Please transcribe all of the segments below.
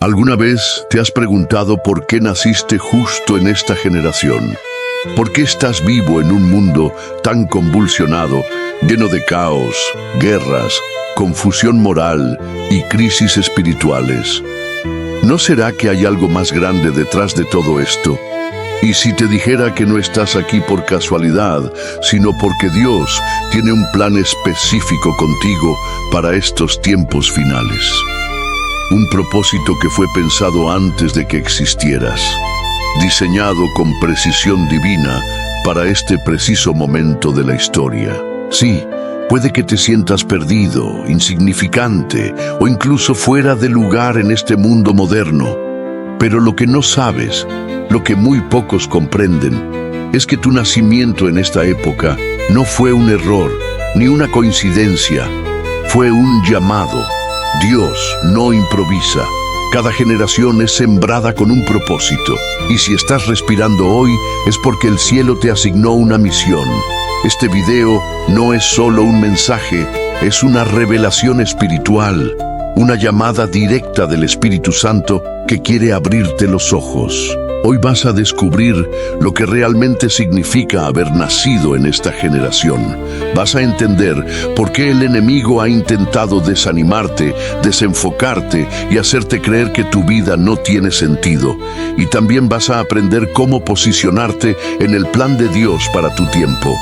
¿Alguna vez te has preguntado por qué naciste justo en esta generación? ¿Por qué estás vivo en un mundo tan convulsionado, lleno de caos, guerras, confusión moral y crisis espirituales? ¿No será que hay algo más grande detrás de todo esto? Y si te dijera que no estás aquí por casualidad, sino porque Dios tiene un plan específico contigo para estos tiempos finales. Un propósito que fue pensado antes de que existieras, diseñado con precisión divina para este preciso momento de la historia. Sí, puede que te sientas perdido, insignificante o incluso fuera de lugar en este mundo moderno. Pero lo que no sabes, lo que muy pocos comprenden, es que tu nacimiento en esta época no fue un error, ni una coincidencia, fue un llamado. Dios no improvisa. Cada generación es sembrada con un propósito. Y si estás respirando hoy, es porque el cielo te asignó una misión. Este video no es solo un mensaje, es una revelación espiritual, una llamada directa del Espíritu Santo que quiere abrirte los ojos. Hoy vas a descubrir lo que realmente significa haber nacido en esta generación. Vas a entender por qué el enemigo ha intentado desanimarte, desenfocarte y hacerte creer que tu vida no tiene sentido. Y también vas a aprender cómo posicionarte en el plan de Dios para tu tiempo.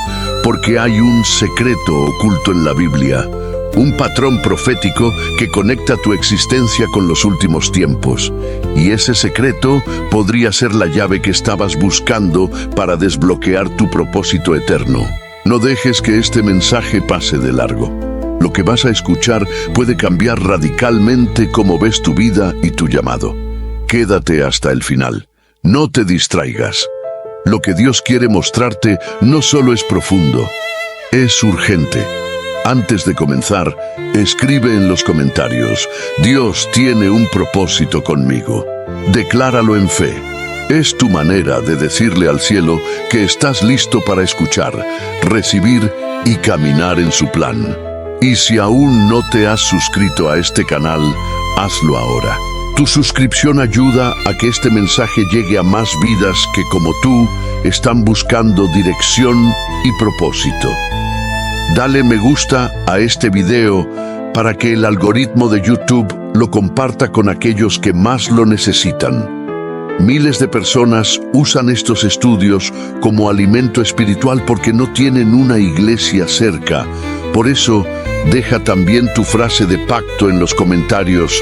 Porque hay un secreto oculto en la Biblia. Un patrón profético que conecta tu existencia con los últimos tiempos. Y ese secreto podría ser la llave que estabas buscando para desbloquear tu propósito eterno. No dejes que este mensaje pase de largo. Lo que vas a escuchar puede cambiar radicalmente cómo ves tu vida y tu llamado. Quédate hasta el final. No te distraigas. Lo que Dios quiere mostrarte no solo es profundo, es urgente. Antes de comenzar, escribe en los comentarios: Dios tiene un propósito conmigo. Decláralo en fe. Es tu manera de decirle al cielo que estás listo para escuchar, recibir y caminar en su plan. Y si aún no te has suscrito a este canal, hazlo ahora. Tu suscripción ayuda a que este mensaje llegue a más vidas que, como tú, están buscando dirección y propósito. Dale me gusta a este video para que el algoritmo de YouTube lo comparta con aquellos que más lo necesitan. Miles de personas usan estos estudios como alimento espiritual porque no tienen una iglesia cerca. Por eso, deja también tu frase de pacto en los comentarios: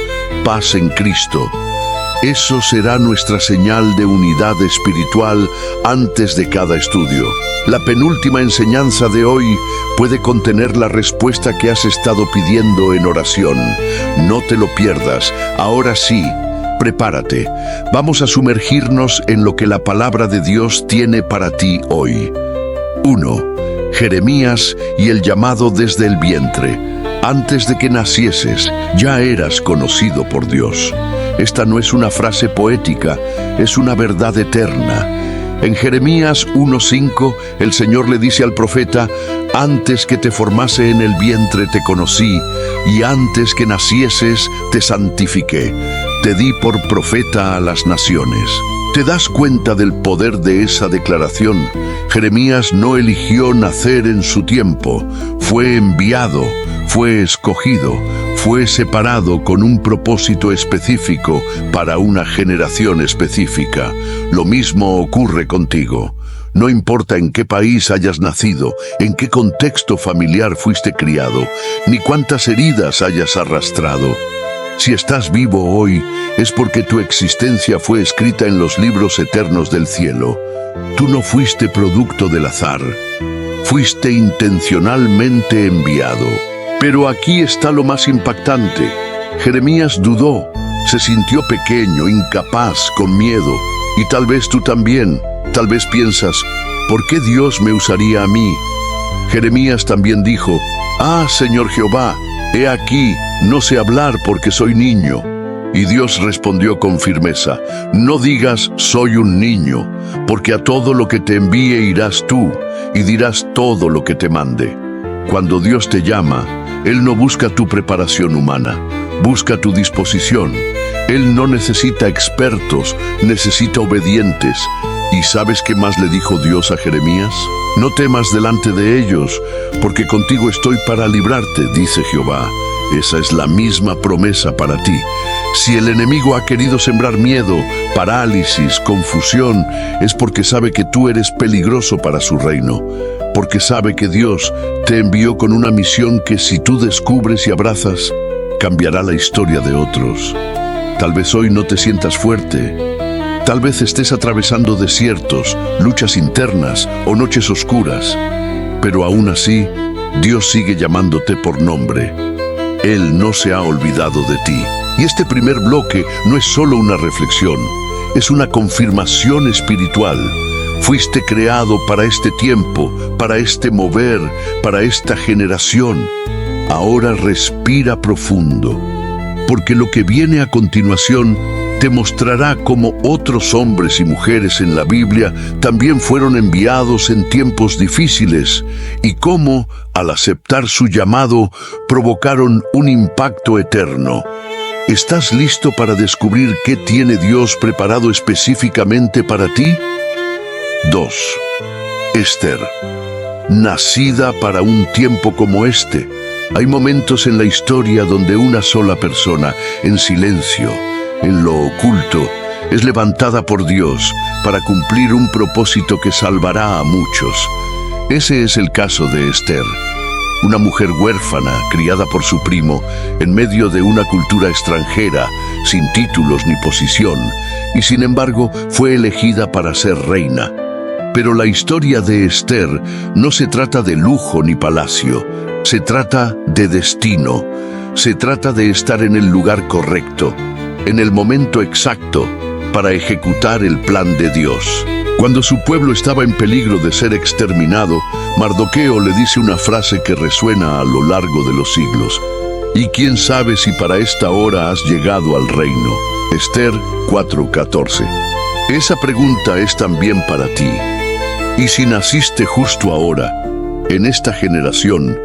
paz en Cristo. Eso será nuestra señal de unidad espiritual antes de cada estudio. La penúltima enseñanza de hoy puede contener la respuesta que has estado pidiendo en oración. No te lo pierdas. Ahora sí, prepárate. Vamos a sumergirnos en lo que la palabra de Dios tiene para ti hoy. 1. Jeremías y el llamado desde el vientre. Antes de que nacieses, ya eras conocido por Dios. Esta no es una frase poética, es una verdad eterna. En Jeremías 1:5, el Señor le dice al profeta: antes que te formase en el vientre te conocí, y antes que nacieses te santifiqué. Te di por profeta a las naciones. ¿Te das cuenta del poder de esa declaración? Jeremías no eligió nacer en su tiempo, fue enviado, fue escogido, fue separado con un propósito específico para una generación específica. Lo mismo ocurre contigo. No importa en qué país hayas nacido, en qué contexto familiar fuiste criado, ni cuántas heridas hayas arrastrado. Si estás vivo hoy, es porque tu existencia fue escrita en los libros eternos del cielo. Tú no fuiste producto del azar, fuiste intencionalmente enviado. Pero aquí está lo más impactante. Jeremías dudó, se sintió pequeño, incapaz, con miedo. Y tal vez tú también. Tal vez piensas: ¿por qué Dios me usaría a mí? Jeremías también dijo: Señor Jehová, he aquí, no sé hablar porque soy niño. Y Dios respondió con firmeza: no digas soy un niño, porque a todo lo que te envíe irás tú, y dirás todo lo que te mande. Cuando Dios te llama, Él no busca tu preparación humana, busca tu disposición. Él no necesita expertos, necesita obedientes. ¿Y sabes qué más le dijo Dios a Jeremías? No temas delante de ellos, porque contigo estoy para librarte, dice Jehová. Esa es la misma promesa para ti. Si el enemigo ha querido sembrar miedo, parálisis, confusión, es porque sabe que tú eres peligroso para su reino, porque sabe que Dios te envió con una misión que si tú descubres y abrazas, cambiará la historia de otros. Tal vez hoy no te sientas fuerte, tal vez estés atravesando desiertos, luchas internas o noches oscuras, pero aún así, Dios sigue llamándote por nombre. Él no se ha olvidado de ti. Y este primer bloque no es solo una reflexión, es una confirmación espiritual. Fuiste creado para este tiempo, para este mover, para esta generación. Ahora respira profundo, porque lo que viene a continuación te mostrará cómo otros hombres y mujeres en la Biblia también fueron enviados en tiempos difíciles y cómo, al aceptar su llamado, provocaron un impacto eterno. ¿Estás listo para descubrir qué tiene Dios preparado específicamente para ti? 2. Esther. Nacida para un tiempo como este. Hay momentos en la historia donde una sola persona, en silencio, en lo oculto, es levantada por Dios para cumplir un propósito que salvará a muchos. Ese es el caso de Esther, una mujer huérfana criada por su primo en medio de una cultura extranjera, sin títulos ni posición, y sin embargo fue elegida para ser reina. Pero la historia de Esther no se trata de lujo ni palacio, se trata de destino, se trata de estar en el lugar correcto, en el momento exacto, para ejecutar el plan de Dios. Cuando su pueblo estaba en peligro de ser exterminado, Mardoqueo le dice una frase que resuena a lo largo de los siglos. ¿Y quién sabe si para esta hora has llegado al reino? Esther 4:14. Esa pregunta es también para ti. ¿Y si naciste justo ahora, en esta generación,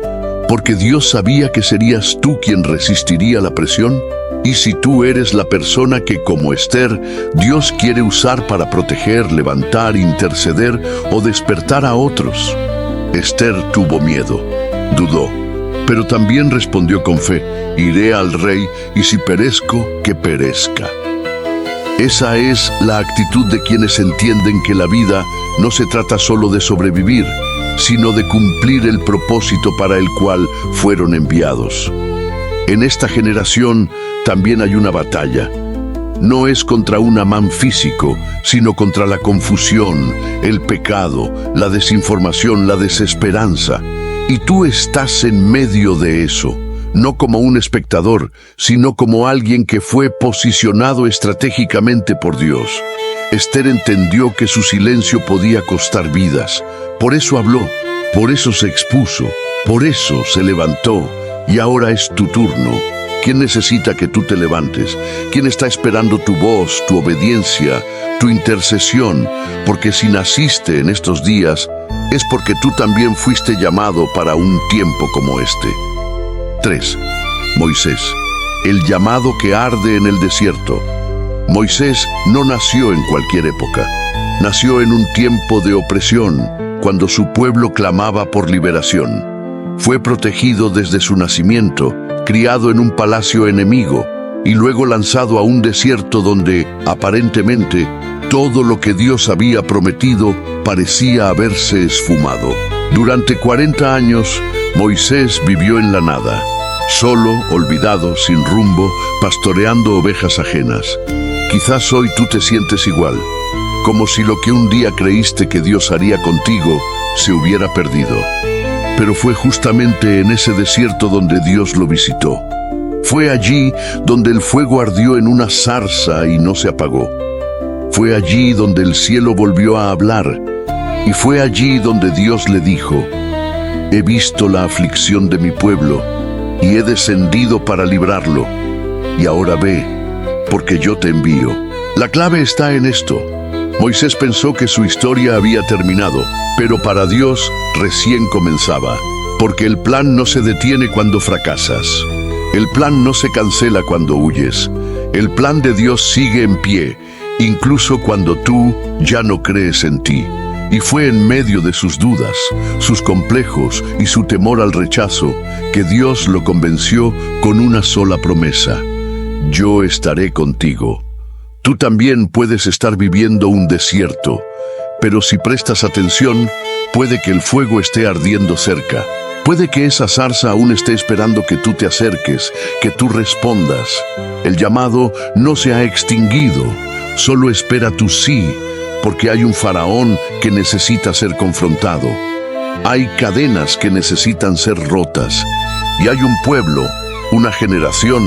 porque Dios sabía que serías tú quien resistiría la presión? ¿Y si tú eres la persona que, como Esther, Dios quiere usar para proteger, levantar, interceder o despertar a otros? Esther tuvo miedo, dudó, pero también respondió con fe: iré al rey y si perezco, que perezca. Esa es la actitud de quienes entienden que la vida no se trata solo de sobrevivir, sino de cumplir el propósito para el cual fueron enviados. En esta generación también hay una batalla. No es contra un Amán físico, sino contra la confusión, el pecado, la desinformación, la desesperanza. Y tú estás en medio de eso, no como un espectador, sino como alguien que fue posicionado estratégicamente por Dios. Esther entendió que su silencio podía costar vidas. Por eso habló, por eso se expuso, por eso se levantó. Y ahora es tu turno. ¿Quién necesita que tú te levantes? ¿Quién está esperando tu voz, tu obediencia, tu intercesión? Porque si naciste en estos días, es porque tú también fuiste llamado para un tiempo como este. 3. Moisés, el llamado que arde en el desierto. Moisés no nació en cualquier época. Nació en un tiempo de opresión, cuando su pueblo clamaba por liberación. Fue protegido desde su nacimiento, criado en un palacio enemigo y luego lanzado a un desierto donde, aparentemente, todo lo que Dios había prometido parecía haberse esfumado. Durante 40 años, Moisés vivió en la nada, solo, olvidado, sin rumbo, pastoreando ovejas ajenas. Quizás hoy tú te sientes igual, como si lo que un día creíste que Dios haría contigo se hubiera perdido. Pero fue justamente en ese desierto donde Dios lo visitó. Fue allí donde el fuego ardió en una zarza y no se apagó. Fue allí donde el cielo volvió a hablar. Y fue allí donde Dios le dijo: he visto la aflicción de mi pueblo y he descendido para librarlo. Y ahora ve, porque yo te envío. La clave está en esto. Moisés pensó que su historia había terminado, pero para Dios recién comenzaba, porque el plan no se detiene cuando fracasas. El plan no se cancela cuando huyes, El plan de Dios sigue en pie, incluso cuando tú ya no crees en ti. Y fue en medio de sus dudas, sus complejos y su temor al rechazo que Dios lo convenció con una sola promesa: yo estaré contigo. Tú también puedes estar viviendo un desierto, pero si prestas atención, puede que el fuego esté ardiendo cerca. Puede que esa zarza aún esté esperando que tú te acerques, que tú respondas. El llamado no se ha extinguido, solo espera tu sí, porque hay un faraón que necesita ser confrontado. Hay cadenas que necesitan ser rotas, y hay un pueblo, una generación,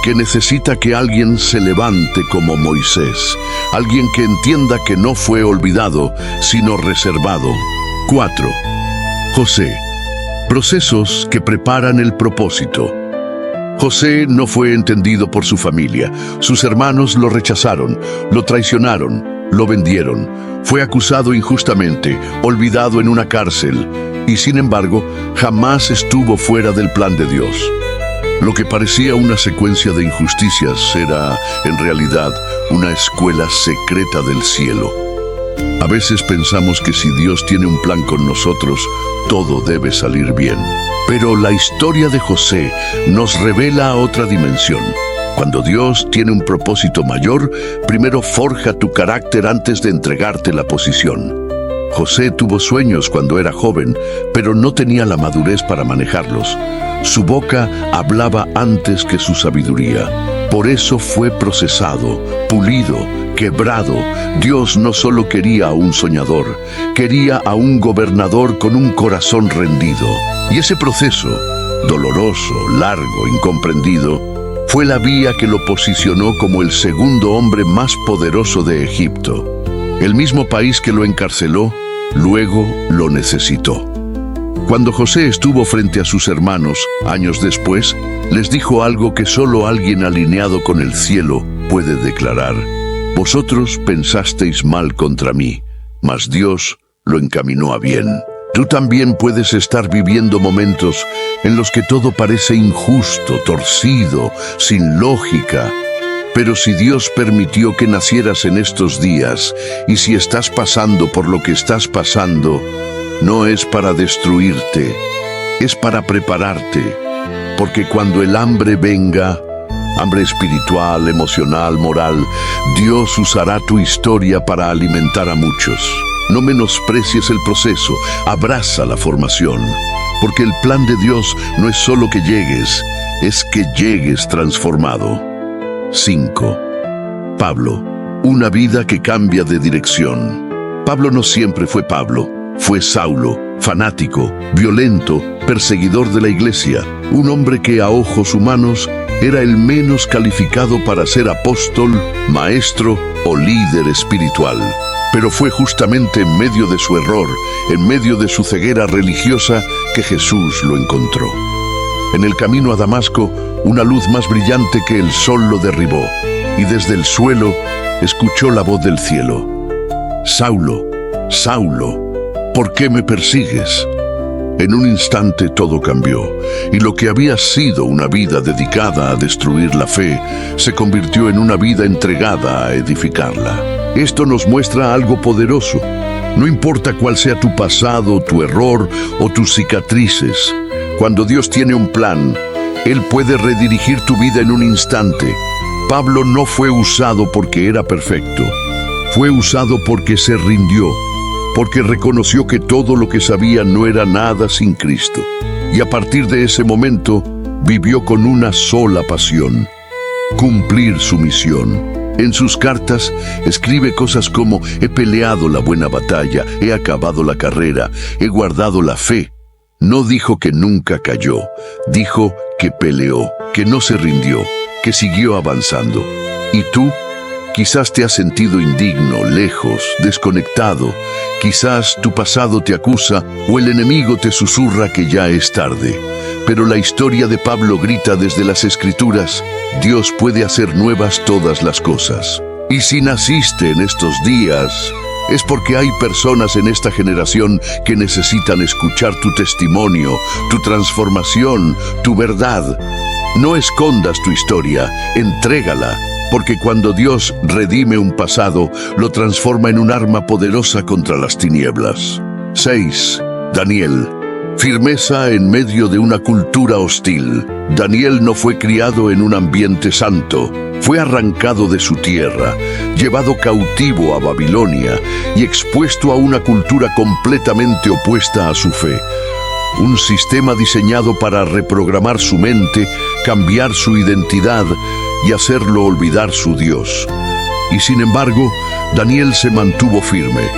que necesita que alguien se levante como Moisés, alguien que entienda que no fue olvidado, sino reservado. 4. José. Procesos que preparan el propósito. José no fue entendido por su familia. Sus hermanos lo rechazaron, lo traicionaron, lo vendieron. Fue acusado injustamente, olvidado en una cárcel, y sin embargo, jamás estuvo fuera del plan de Dios. Lo que parecía una secuencia de injusticias era, en realidad, una escuela secreta del cielo. A veces pensamos que si Dios tiene un plan con nosotros, todo debe salir bien. Pero la historia de José nos revela otra dimensión. Cuando Dios tiene un propósito mayor, primero forja tu carácter antes de entregarte la posición. José tuvo sueños cuando era joven, pero no tenía la madurez para manejarlos. Su boca hablaba antes que su sabiduría. Por eso fue procesado, pulido, quebrado. Dios no solo quería a un soñador, quería a un gobernador con un corazón rendido. Y ese proceso, doloroso, largo, incomprendido, fue la vía que lo posicionó como el segundo hombre más poderoso de Egipto. El mismo país que lo encarceló, luego lo necesitó. Cuando José estuvo frente a sus hermanos, años después, les dijo algo que solo alguien alineado con el cielo puede declarar: vosotros pensasteis mal contra mí, mas Dios lo encaminó a bien. Tú también puedes estar viviendo momentos en los que todo parece injusto, torcido, sin lógica. Pero si Dios permitió que nacieras en estos días, y si estás pasando por lo que estás pasando, no es para destruirte, es para prepararte. Porque cuando el hambre venga, hambre espiritual, emocional, moral, Dios usará tu historia para alimentar a muchos. No menosprecies el proceso, abraza la formación. Porque el plan de Dios no es solo que llegues, es que llegues transformado. 5. Pablo, una vida que cambia de dirección. Pablo no siempre fue Pablo, fue Saulo, fanático, violento, perseguidor de la iglesia, un hombre que a ojos humanos era el menos calificado para ser apóstol, maestro o líder espiritual. Pero fue justamente en medio de su error, en medio de su ceguera religiosa, que Jesús lo encontró. En el camino a Damasco, una luz más brillante que el sol lo derribó, y desde el suelo escuchó la voz del cielo: Saulo, Saulo, ¿por qué me persigues? En un instante todo cambió, y lo que había sido una vida dedicada a destruir la fe, se convirtió en una vida entregada a edificarla. Esto nos muestra algo poderoso. No importa cuál sea tu pasado, tu error o tus cicatrices, cuando Dios tiene un plan, Él puede redirigir tu vida en un instante. Pablo no fue usado porque era perfecto, fue usado porque se rindió, porque reconoció que todo lo que sabía no era nada sin Cristo. Y a partir de ese momento, vivió con una sola pasión: cumplir su misión. En sus cartas, escribe cosas como: he peleado la buena batalla, he acabado la carrera, he guardado la fe. No dijo que nunca cayó, dijo que peleó, que no se rindió, que siguió avanzando. ¿Y tú? Quizás te has sentido indigno, lejos, desconectado. Quizás tu pasado te acusa o el enemigo te susurra que ya es tarde. Pero la historia de Pablo grita desde las Escrituras: Dios puede hacer nuevas todas las cosas. Y si naciste en estos días, es porque hay personas en esta generación que necesitan escuchar tu testimonio, tu transformación, tu verdad. No escondas tu historia, entrégala. porque cuando Dios redime un pasado, lo transforma en un arma poderosa contra las tinieblas. 6. Daniel. Firmeza en medio de una cultura hostil. Daniel no fue criado en un ambiente santo. Fue arrancado de su tierra, llevado cautivo a Babilonia y expuesto a una cultura completamente opuesta a su fe. Un sistema diseñado para reprogramar su mente, cambiar su identidad y hacerlo olvidar su Dios. Y sin embargo, Daniel se mantuvo firme.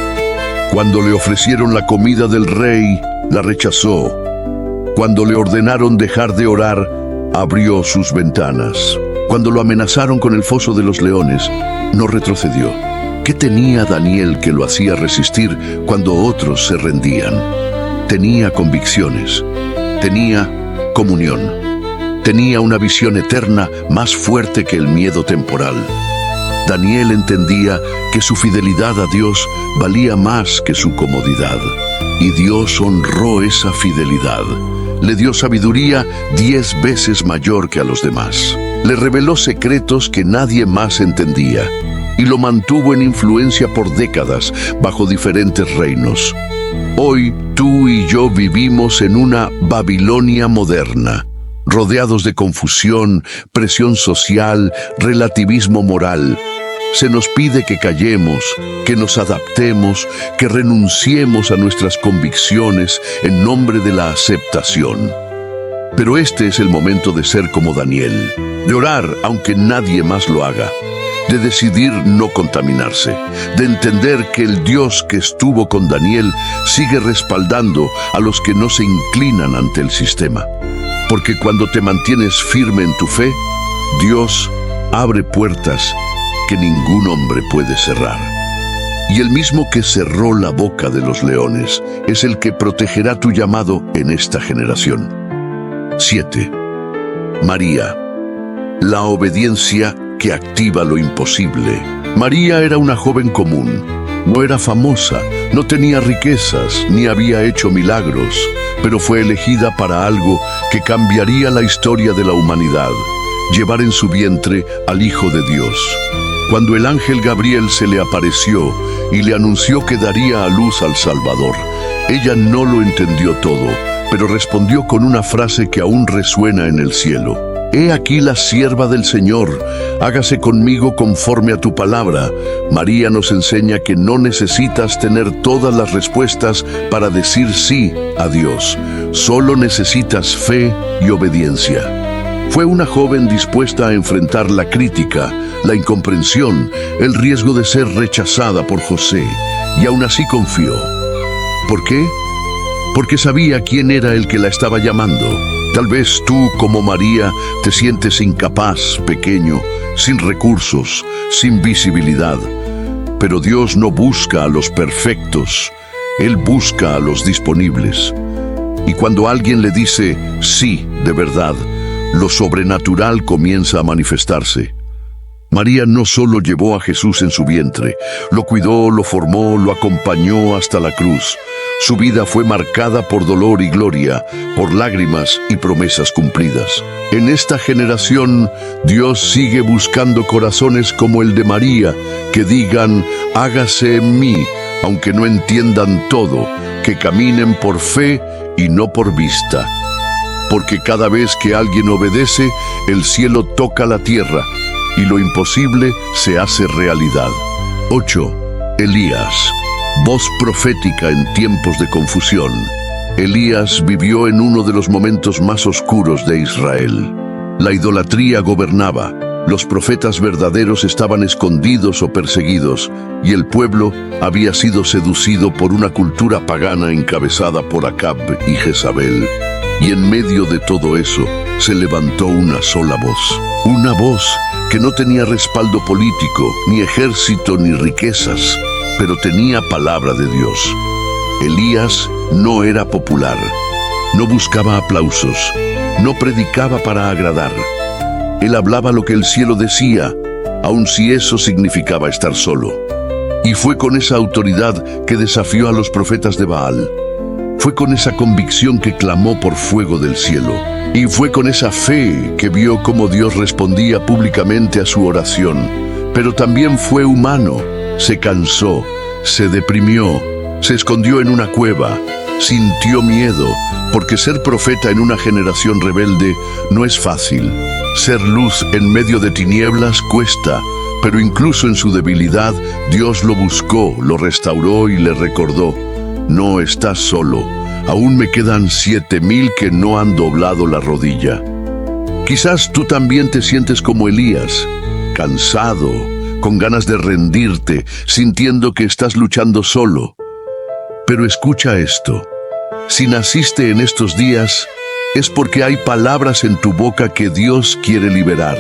Cuando le ofrecieron la comida del rey, la rechazó. Cuando le ordenaron dejar de orar, abrió sus ventanas. Cuando lo amenazaron con el foso de los leones, no retrocedió. ¿Qué tenía Daniel que lo hacía resistir cuando otros se rendían? Tenía convicciones, tenía comunión, tenía una visión eterna más fuerte que el miedo temporal. Daniel entendía que su fidelidad a Dios valía más que su comodidad, y Dios honró esa fidelidad. Le dio sabiduría 10 veces mayor que a los demás. Le reveló secretos que nadie más entendía, y lo mantuvo en influencia por décadas bajo diferentes reinos. Hoy tú y yo vivimos en una Babilonia moderna, rodeados de confusión, presión social, relativismo moral. Se nos pide que callemos, que nos adaptemos, que renunciemos a nuestras convicciones en nombre de la aceptación. Pero este es el momento de ser como Daniel, de orar aunque nadie más lo haga, de decidir no contaminarse, de entender que el Dios que estuvo con Daniel sigue respaldando a los que no se inclinan ante el sistema. Porque cuando te mantienes firme en tu fe, Dios abre puertas que ningún hombre puede cerrar. Y el mismo que cerró la boca de los leones es el que protegerá tu llamado en esta generación. 7. María. La obediencia que activa lo imposible. María era una joven común. No era famosa, no tenía riquezas, ni había hecho milagros, pero fue elegida para algo que cambiaría la historia de la humanidad: llevar en su vientre al Hijo de Dios. Cuando el ángel Gabriel se le apareció y le anunció que daría a luz al Salvador, ella no lo entendió todo, pero respondió con una frase que aún resuena en el cielo: «He aquí la sierva del Señor, hágase conmigo conforme a tu palabra». María nos enseña que no necesitas tener todas las respuestas para decir sí a Dios. Solo necesitas fe y obediencia. Fue una joven dispuesta a enfrentar la crítica, la incomprensión, el riesgo de ser rechazada por José, y aún así confió. ¿Por qué? Porque sabía quién era el que la estaba llamando. Tal vez tú, como María, te sientes incapaz, pequeño, sin recursos, sin visibilidad. Pero Dios no busca a los perfectos, Él busca a los disponibles. Y cuando alguien le dice sí, de verdad, lo sobrenatural comienza a manifestarse. María no solo llevó a Jesús en su vientre, lo cuidó, lo formó, lo acompañó hasta la cruz. Su vida fue marcada por dolor y gloria, por lágrimas y promesas cumplidas. En esta generación, Dios sigue buscando corazones como el de María, que digan: hágase en mí, aunque no entiendan todo, que caminen por fe y no por vista. Porque cada vez que alguien obedece, el cielo toca la tierra y lo imposible se hace realidad. 8. Elías. Voz profética en tiempos de confusión. Elías vivió en uno de los momentos más oscuros de Israel. La idolatría gobernaba, los profetas verdaderos estaban escondidos o perseguidos, y el pueblo había sido seducido por una cultura pagana encabezada por Acab y Jezabel. Y en medio de todo eso, se levantó una sola voz. Una voz que no tenía respaldo político, ni ejército, ni riquezas, pero tenía palabra de Dios. Elías no era popular, no buscaba aplausos, no predicaba para agradar. Él hablaba lo que el cielo decía, aun si eso significaba estar solo. Y fue con esa autoridad que desafió a los profetas de Baal. Fue con esa convicción que clamó por fuego del cielo. Y fue con esa fe que vio cómo Dios respondía públicamente a su oración. Pero también fue humano, se cansó, se deprimió, se escondió en una cueva, sintió miedo, porque ser profeta en una generación rebelde no es fácil. Ser luz en medio de tinieblas cuesta, pero incluso en su debilidad, Dios lo buscó, lo restauró y le recordó: no estás solo, aún me quedan 7,000 que no han doblado la rodilla. Quizás tú también te sientes como Elías, cansado, con ganas de rendirte, sintiendo que estás luchando solo. Pero escucha esto: si naciste en estos días, es porque hay palabras en tu boca que Dios quiere liberar.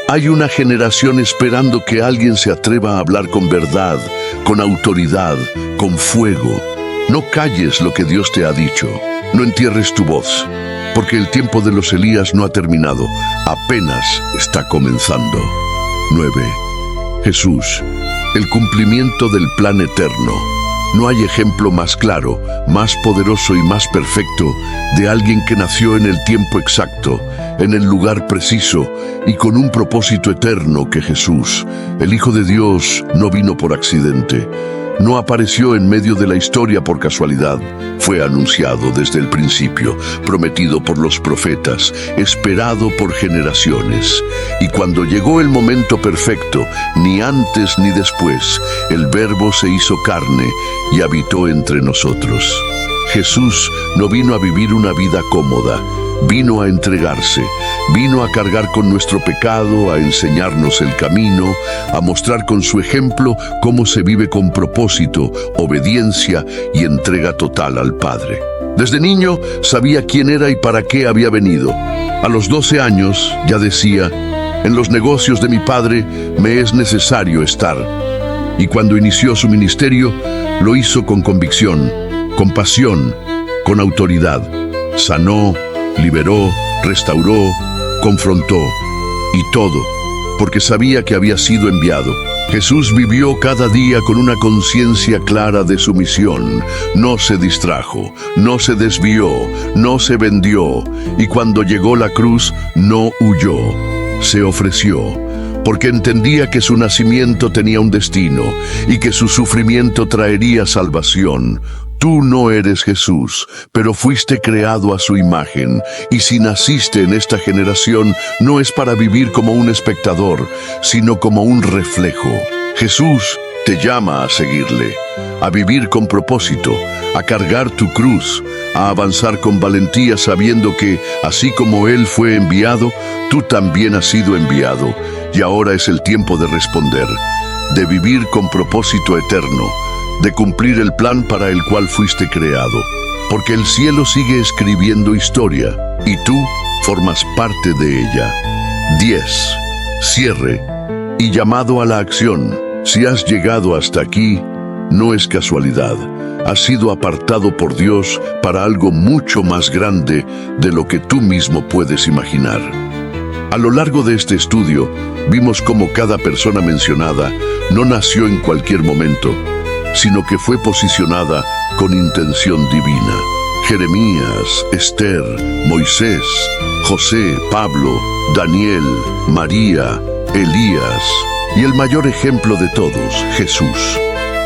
Hay una generación esperando que alguien se atreva a hablar con verdad, con autoridad, con fuego. No calles lo que Dios te ha dicho. No entierres tu voz, porque el tiempo de los Elías no ha terminado, apenas está comenzando. 9. Jesús, el cumplimiento del plan eterno. No hay ejemplo más claro, más poderoso y más perfecto de alguien que nació en el tiempo exacto, en el lugar preciso y con un propósito eterno que Jesús. El Hijo de Dios no vino por accidente. No apareció en medio de la historia por casualidad. Fue anunciado desde el principio, prometido por los profetas, esperado por generaciones. Y cuando llegó el momento perfecto, ni antes ni después, el Verbo se hizo carne y habitó entre nosotros. Jesús no vino a vivir una vida cómoda. Vino a entregarse, vino a cargar con nuestro pecado, a enseñarnos el camino, a mostrar con su ejemplo cómo se vive con propósito, obediencia y entrega total al Padre. Desde niño sabía quién era y para qué había venido. A los 12 años ya decía: en los negocios de mi Padre me es necesario estar. Y cuando inició su ministerio, lo hizo con convicción, con pasión, con autoridad. Sanó, liberó, restauró, confrontó, y todo, porque sabía que había sido enviado. Jesús vivió cada día con una conciencia clara de su misión. No se distrajo, no se desvió, no se vendió, y cuando llegó la cruz, no huyó, se ofreció, porque entendía que su nacimiento tenía un destino y que su sufrimiento traería salvación. Tú no eres Jesús, pero fuiste creado a su imagen, y si naciste en esta generación, no es para vivir como un espectador, sino como un reflejo. Jesús te llama a seguirle, a vivir con propósito, a cargar tu cruz, a avanzar con valentía sabiendo que, así como Él fue enviado, tú también has sido enviado, y ahora es el tiempo de responder, de vivir con propósito eterno, de cumplir el plan para el cual fuiste creado, porque el cielo sigue escribiendo historia y tú formas parte de ella. 10. Cierre y llamado a la acción. Si has llegado hasta aquí, no es casualidad. Has sido apartado por Dios para algo mucho más grande de lo que tú mismo puedes imaginar. A lo largo de este estudio, vimos cómo cada persona mencionada no nació en cualquier momento, sino que fue posicionada con intención divina. Jeremías, Esther, Moisés, José, Pablo, Daniel, María, Elías y el mayor ejemplo de todos, Jesús.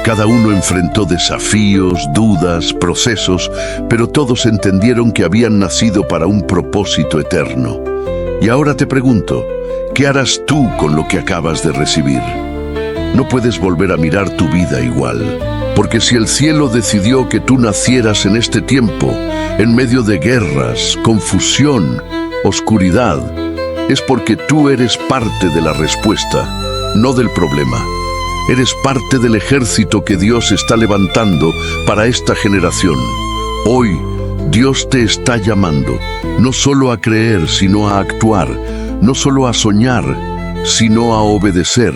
Cada uno enfrentó desafíos, dudas, procesos, pero todos entendieron que habían nacido para un propósito eterno. Y ahora te pregunto, ¿qué harás tú con lo que acabas de recibir? No puedes volver a mirar tu vida igual, porque si el cielo decidió que tú nacieras en este tiempo, en medio de guerras, confusión, oscuridad, es porque tú eres parte de la respuesta, no del problema. Eres parte del ejército que Dios está levantando para esta generación. Hoy, Dios te está llamando, no solo a creer, sino a actuar, no solo a soñar, sino a obedecer,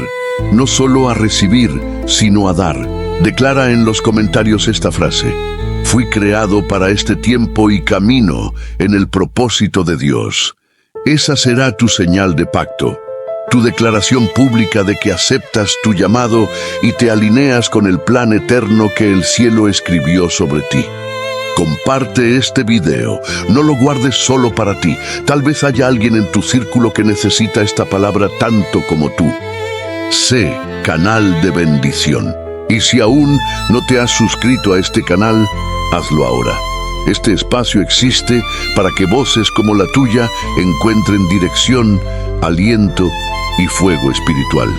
no solo a recibir, sino a dar. Declara en los comentarios esta frase: fui creado para este tiempo y camino en el propósito de Dios. Esa será tu señal de pacto, tu declaración pública de que aceptas tu llamado y te alineas con el plan eterno que el cielo escribió sobre ti. Comparte este video, no lo guardes solo para ti. Tal vez haya alguien en tu círculo que necesita esta palabra tanto como tú. Sé canal de bendición. Y si aún no te has suscrito a este canal, hazlo ahora. Este espacio existe para que voces como la tuya encuentren dirección, aliento y fuego espiritual.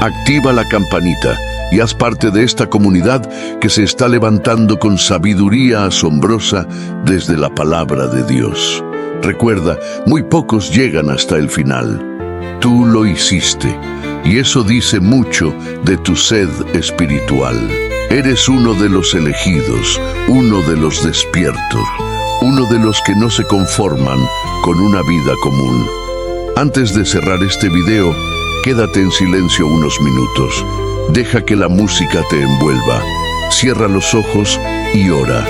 Activa la campanita y haz parte de esta comunidad que se está levantando con sabiduría asombrosa desde la palabra de Dios. Recuerda, muy pocos llegan hasta el final. Tú lo hiciste, y eso dice mucho de tu sed espiritual. Eres uno de los elegidos, uno de los despiertos, uno de los que no se conforman con una vida común. Antes de cerrar este video, quédate en silencio unos minutos. Deja que la música te envuelva. Cierra los ojos y ora.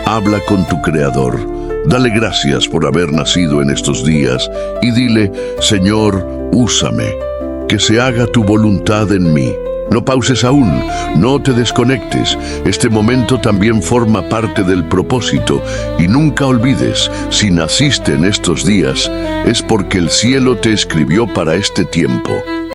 Habla con tu Creador. Dale gracias por haber nacido en estos días y dile: Señor, úsame. Que se haga tu voluntad en mí. No pauses aún, no te desconectes. Este momento también forma parte del propósito. Y nunca olvides, si naciste en estos días, es porque el cielo te escribió para este tiempo.